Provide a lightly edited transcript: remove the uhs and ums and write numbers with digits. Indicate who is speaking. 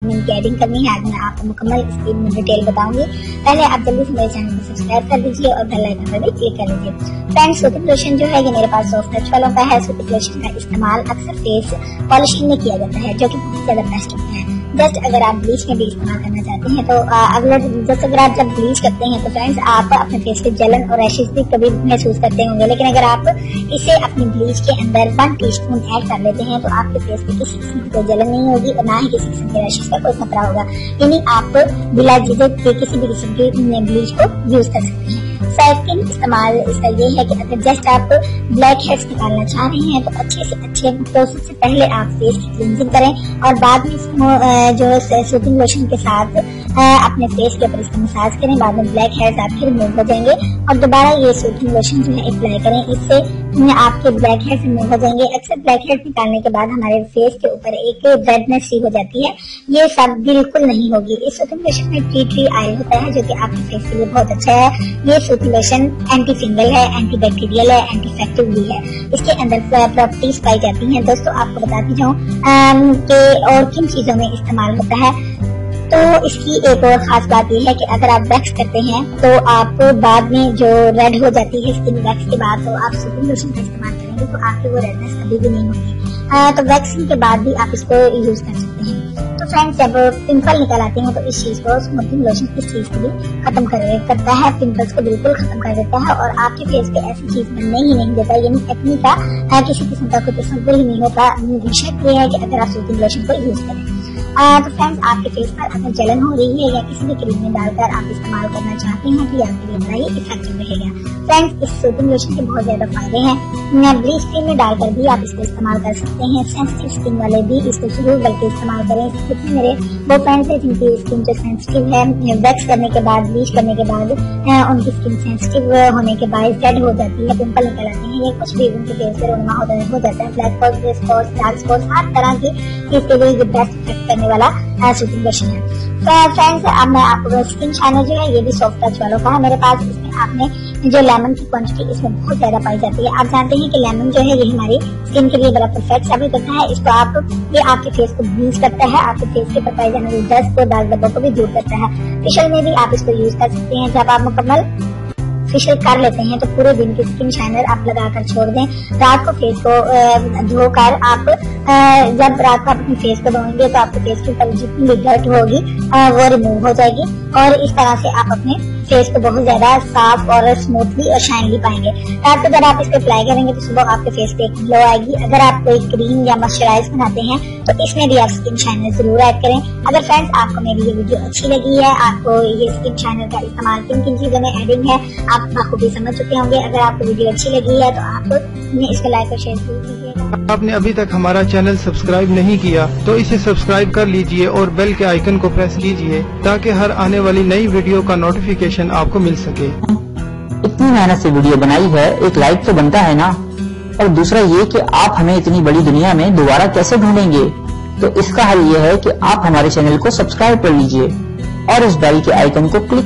Speaker 1: Vitamin की adding करनी है। आज मैं आपको मुकम्मल इसकी डिटेल बताऊंगी। पहले आप जल्दी से मेरे चैनल को सब्सक्राइब कर दीजिए और बेल आइकन पर भी क्लिक कर लीजिए। फ्रेंड्स, सूथिंग लोशन जो है ये मेरे पास सॉफ्ट टच वालों का है। सूथिंग लोशन का इस्तेमाल अक्सर फेस पॉलिशिंग में किया जाता है, जो कि बहुत ज्यादा बेस्ट होता है। जस्ट अगर आप ब्लीच में भी इस्तेमाल करना चाहते हैं तो अगर आप जब ब्लीच करते हैं तो फ्रेंड्स आप अपने फेस पे जलन और रैशेस भी कभी महसूस करते होंगे, लेकिन अगर आप इसे अपनी ब्लीच के अंदर 1 टीस्पून ऐड कर लेते हैं तो आपके फेस पे किसी किस्म की कोई जलन नहीं होगी और ना ही किसी किस्म के रैशेस का कोई खतरा होगा। यानी आप बिना झिझक के किसी भी किस्म की ब्लीच को यूज कर सकते हैं। सेकंड इस्तेमाल इसका ये है कि अगर जस्ट आप ब्लैक हेड्स निकालना चाह रहे हैं तो अच्छे तो सबसे पहले आप फेस की क्लींजिंग करें और बाद में जो सूथिंग लोशन के साथ अपने फेस के ऊपर इसका मसाज करें। बाद में ब्लैक हेड्स आपके रिमूव हो जाएंगे और दोबारा ये सूथिंग लोशन जो है अप्लाई करें। इससे आपके ब्लैक हेड्स रिमूव हो जाएंगे। अक्सर ब्लैक हेड्स निकालने के बाद हमारे फेस के ऊपर एक रेडनेस सी हो जाती है, ये सब बिल्कुल नहीं होगी। इस सूथिंग लोशन में टी ट्री ऑयल होता है जो कि आपके फेस के लिए बहुत अच्छा है। ये सूथिंग लोशन एंटी फंगल है, एंटी बैक्टीरियल है, एंटी इफेक्टिव भी है। इसके अंदर प्रॉपर्टीज पाई जाती हैं। दोस्तों आपको बताती जाऊँ कि और किन चीजों में इस्तेमाल होता है। तो इसकी एक और खास बात यह है कि अगर आप वैक्स करते हैं तो आप बाद में जो रेड हो जाती है स्किन वैक्स के बाद, तो आप सूथिंग लोशन का इस्तेमाल करेंगे तो आपकी वो रेडनेस कभी भी नहीं होगी। तो वैक्सिंग के बाद भी आप इसको यूज कर सकते हैं। तो फ्रेंड्स, जब पिंपल निकल आते हैं तो इस चीज को सूथिंग लोशन इस चीज को भी खत्म करता है, पिंपल्स को बिल्कुल खत्म कर देता है और आपके फेस पे ऐसी चीज बनने ही नहीं देता, यानी एक्ने का किसी किस्म का कोई तस्वीर ही नहीं होता। शर्त यह है कि अगर आप सूथिंग लोशन को यूज करें। तो फ्रेंड्स, आपके फेस पर अगर जलन हो रही है या किसी भी क्रीम में डालकर आप इस्तेमाल करना चाहते हैं तो आपके लिए बड़ा ही इफेक्टिव रहेगा। फ्रेंड्स, इस सूथिंग लोशन के बहुत ज्यादा फायदे हैं। ब्लीच क्रीम में डालकर भी आप इसको इस्तेमाल कर सकते हैं। सेंसिटिव स्किन वाले भी इसको जरूर बल्कि इस्तेमाल करें। जितने मेरे वो फ्रेंड्स हैं जिनकी स्किन जो सेंसिटिव है, वैक्स करने के बाद, ब्लीच करने के बाद उनकी स्किन सेंसिटिव होने के बाद रेड हो जाती है, पिंपल निकल आते हैं या कुछ भी उनके फेस पर रोनमा हो जाता है, black spots, grey spots, dark spots, हर तरह की इसके लिए बेस्ट इफेक्ट करने वाला सूथिंग लोशन है। तो फ्रेंड्स, अब मैं आपको स्किन शाइनर जो है ये भी सॉफ्ट टच वालों का है मेरे पास। इसमें आपने जो लेमन की क्वांटिटी इसमें बहुत ज्यादा पाई जाती है। आप जानते हैं कि लेमन जो है ये हमारी स्किन के लिए बड़ा परफेक्ट साबित होता है। इसको ये आपके फेस को ब्लीच करता है, आपके फेस के ऊपर पाई जाने वाली डस्ट को, दाग धब्बों को भी दूर करता है। फेशियल में भी आप इसको यूज कर सकते हैं। जब आप मुकम्मल फेशियल कर लेते हैं तो पूरे दिन की स्किन शाइनर आप लगाकर छोड़ दें। रात को फेस को धोकर आप जब रात को अपने फेस को धोएंगे तो आपके फेस के ऊपर जितनी भी डर्ट होगी वो रिमूव हो जाएगी और इस तरह से आप अपने फेस को बहुत ज्यादा साफ और स्मूथली और शाइनली पाएंगे। रात को जब आप इसको अप्लाई करेंगे तो सुबह आपके फेस पे एक ग्लो आएगी। अगर आप कोई क्रीम या मॉइस्चराइज बनाते हैं तो इसमें भी आप स्किन शाइनर जरूर ऐड करें। अगर फ्रेंड्स आपको मेरी ये वीडियो अच्छी लगी है, आपको ये स्किन शाइनर का इस्तेमाल किन किन चीजों में एडिंग है आप बखूबी समझ चुके होंगे। अगर आपको वीडियो अच्छी लगी है तो आप इसको लाइक और शेयर जरूर कीजिएगा।
Speaker 2: आपने अभी तक हमारा चैनल सब्सक्राइब नहीं किया तो इसे सब्सक्राइब कर लीजिए और बेल के आइकन को प्रेस कीजिए ताकि हर आने वाली नई वीडियो का नोटिफिकेशन आपको मिल सके।
Speaker 3: इतनी मेहनत से वीडियो बनाई है, एक लाइक तो बनता है ना। और दूसरा ये कि आप हमें इतनी बड़ी दुनिया में दोबारा कैसे ढूंढेंगे, तो इसका हल ये है कि आप हमारे चैनल को सब्सक्राइब कर लीजिए और इस बेल के आइकन को क्लिक